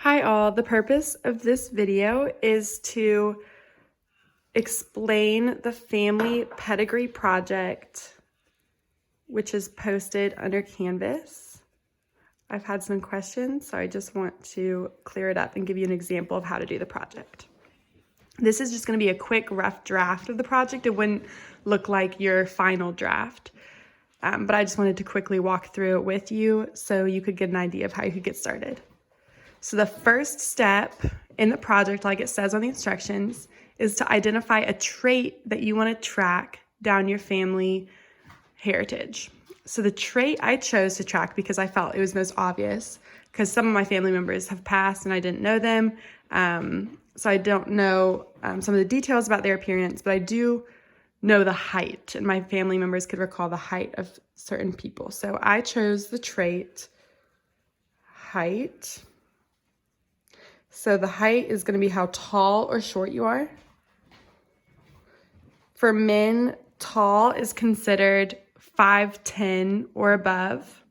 Hi all, the purpose of this video is to explain the family pedigree project, which is posted under Canvas. I've had some questions, so I just want to clear it up and give you an example of how to do the project. This is just going to be a quick rough draft of the project. It wouldn't look like your final draft, but I just wanted to quickly walk through it with you so you could get an idea of how you could get started. So the first step in the project, like it says on the instructions, is to identify a trait that you want to track down your family heritage. So the trait I chose to track because I felt it was most obvious, because some of my family members have passed and I didn't know them. So I don't know some of the details about their appearance, but I do know the height, and my family members could recall the height of certain people. So I chose the trait height. So the height is going to be how tall or short you are. For men, tall is considered 5'10" or above.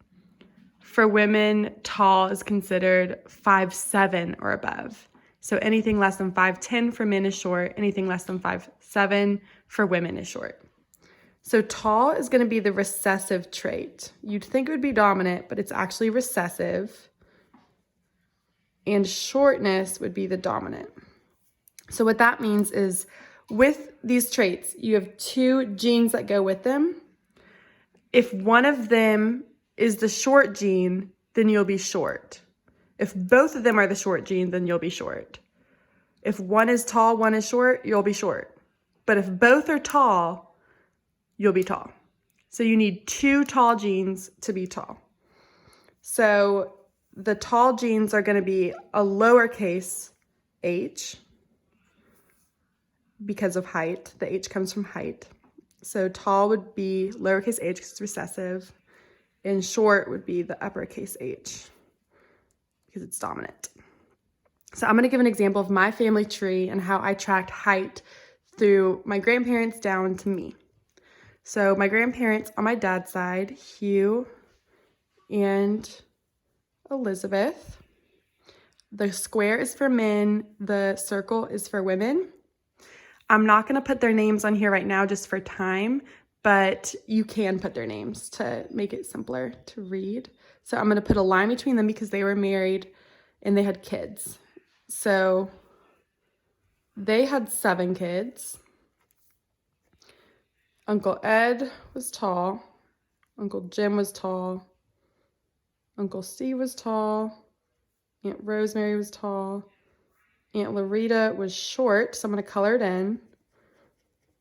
For women, tall is considered 5'7" or above. So anything less than 5'10" for men is short. Anything less than 5'7" for women is short. So tall is going to be the recessive trait. You'd think it would be dominant, but it's actually recessive. And shortness would be the dominant. So what that means is with these traits, you have two genes that go with them. If one of them is the short gene, then you'll be short. If both of them are the short gene, then you'll be short. If one is tall, one is short, you'll be short. But if both are tall, you'll be tall. So you need two tall genes to be tall. So the tall genes are going to be a lowercase h because of height. The h comes from height. So tall would be lowercase h because it's recessive, and short would be the uppercase h because it's dominant. So I'm going to give an example of my family tree and how I tracked height through my grandparents down to me. So my grandparents on my dad's side, Hugh and Elizabeth. The square is for men, the circle is for women. I'm not going to put their names on here right now just for time, but you can put their names to make it simpler to read. So I'm going to put a line between them because they were married and they had kids. So they had 7 kids. Uncle Ed was tall. Uncle Jim was tall. Uncle Steve was tall. Aunt Rosemary was tall. Aunt Larita was short, so I'm going to color it in.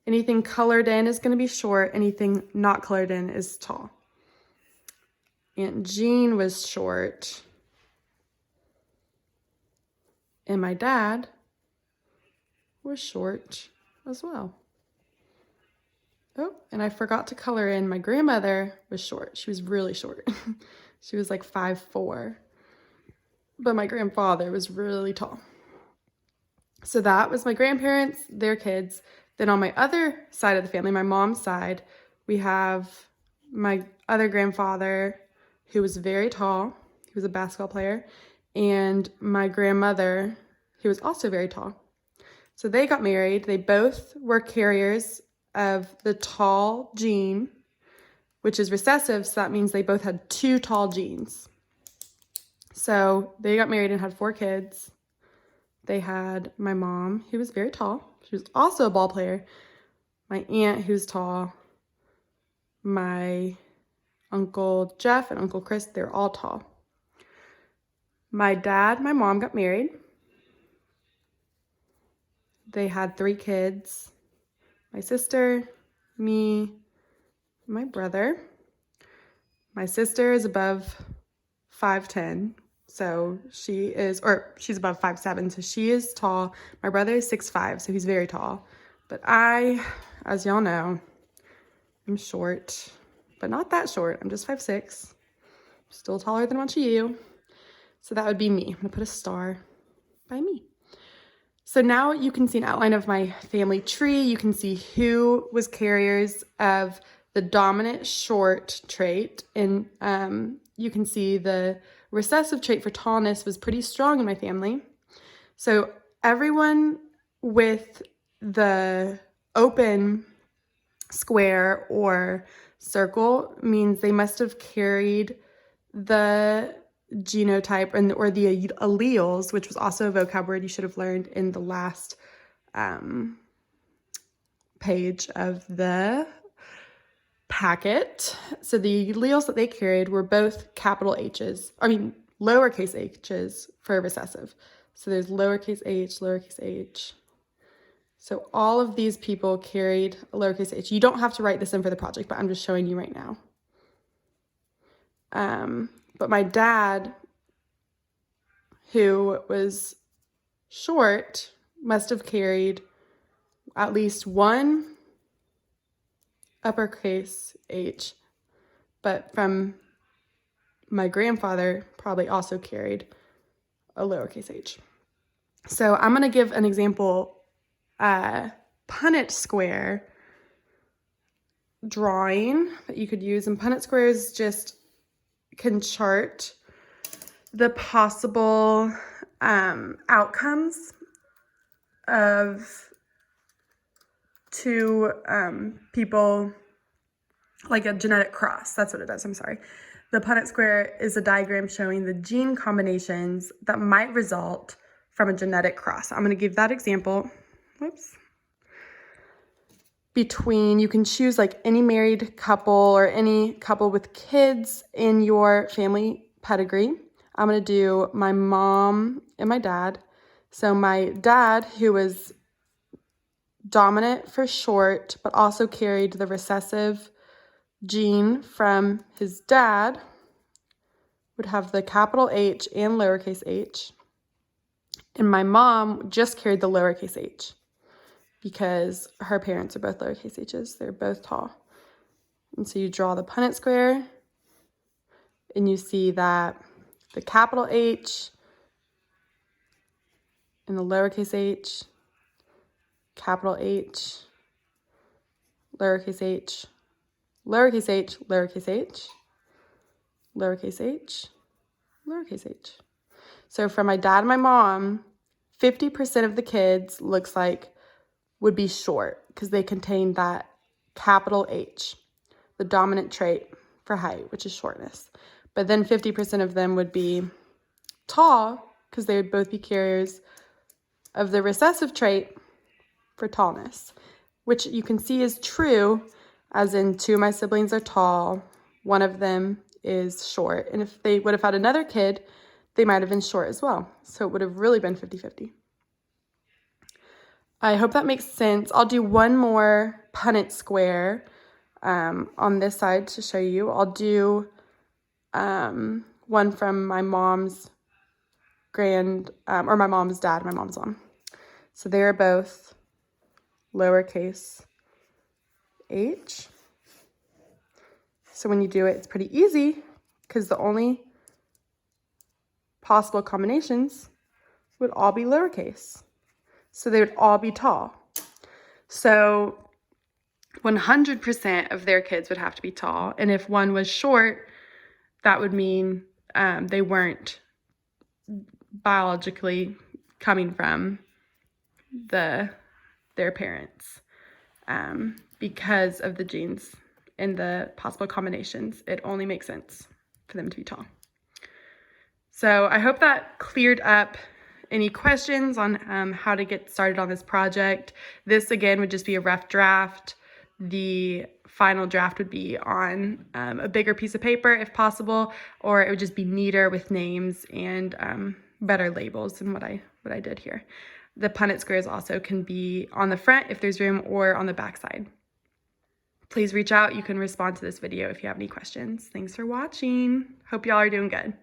Anything colored in is going to be short. Anything not colored in is tall. Aunt Jean was short. And my dad was short as well. Oh, and I forgot to color in. My grandmother was short. She was really short. She was like 5'4". But my grandfather was really tall. So that was my grandparents, their kids. Then on my other side of the family, my mom's side, we have my other grandfather who was very tall. He was a basketball player. And my grandmother, who was also very tall. So they got married. They both were carriers of the tall gene, which is recessive, so that means they both had 2 tall genes. So they got married and had 4 kids. They had my mom, who was very tall. She was also a ball player. My aunt, who's tall. My Uncle Jeff and Uncle Chris, they're all tall. My dad, my mom got married. They had 3 kids. My sister, me, my brother. My sister is above 5'10", so she's above 5'7", so she is tall. My brother is 6'5", so he's very tall. But I, as y'all know, I'm short, but not that short. I'm just 5'6", still taller than a bunch of you. So that would be me. I'm gonna put a star by me. So now you can see an outline of my family tree. You can see who was carriers of the dominant short trait, and you can see the recessive trait for tallness was pretty strong in my family. So everyone with the open square or circle means they must have carried the genotype or the alleles, which was also a vocab word you should have learned in the last page of the packet. So the alleles that they carried were both capital H's, lowercase h's for recessive. So there's lowercase h. So all of these people carried a lowercase h. You don't have to write this in for the project, but I'm just showing you right now. But my dad, who was short, must have carried at least one uppercase H, but from my grandfather probably also carried a lowercase h. So I'm going to give an example Punnett square drawing that you could use. And Punnett squares just can chart the possible outcomes of two people, like a genetic cross. That's what it does. I'm sorry. The Punnett square is a diagram showing the gene combinations that might result from a genetic cross. I'm going to give that example. You can choose like any married couple or any couple with kids in your family pedigree. I'm going to do my mom and my dad. So my dad, who was dominant for short, but also carried the recessive gene from his dad, would have the capital H and lowercase h. And my mom just carried the lowercase h because her parents are both lowercase h's. They're both tall. And so you draw the Punnett square and you see that the capital H and the lowercase h, capital H, lowercase h, lowercase h, lowercase h, lowercase h, lowercase h. So for my dad and my mom, 50% of the kids would be short because they contain that capital H, the dominant trait for height, which is shortness. But then 50% of them would be tall because they would both be carriers of the recessive trait for tallness, which you can see is true, as in two of my siblings are tall, one of them is short. And if they would have had another kid, they might have been short as well. So it would have really been 50-50. I hope that makes sense. I'll do one more Punnett square on this side to show you. I'll do one from my mom's my mom's dad, my mom's mom. So they're both lowercase h. So when you do it, it's pretty easy because the only possible combinations would all be lowercase. So they would all be tall. So 100% of their kids would have to be tall. And if one was short, that would mean they weren't biologically coming from their parents. Because of the genes and the possible combinations, it only makes sense for them to be tall. So I hope that cleared up any questions on how to get started on this project. This, again, would just be a rough draft. The final draft would be on a bigger piece of paper if possible, or it would just be neater with names and better labels than what I did here. The Punnett squares also can be on the front if there's room or on the back side. Please reach out. You can respond to this video if you have any questions. Thanks for watching. Hope y'all are doing good.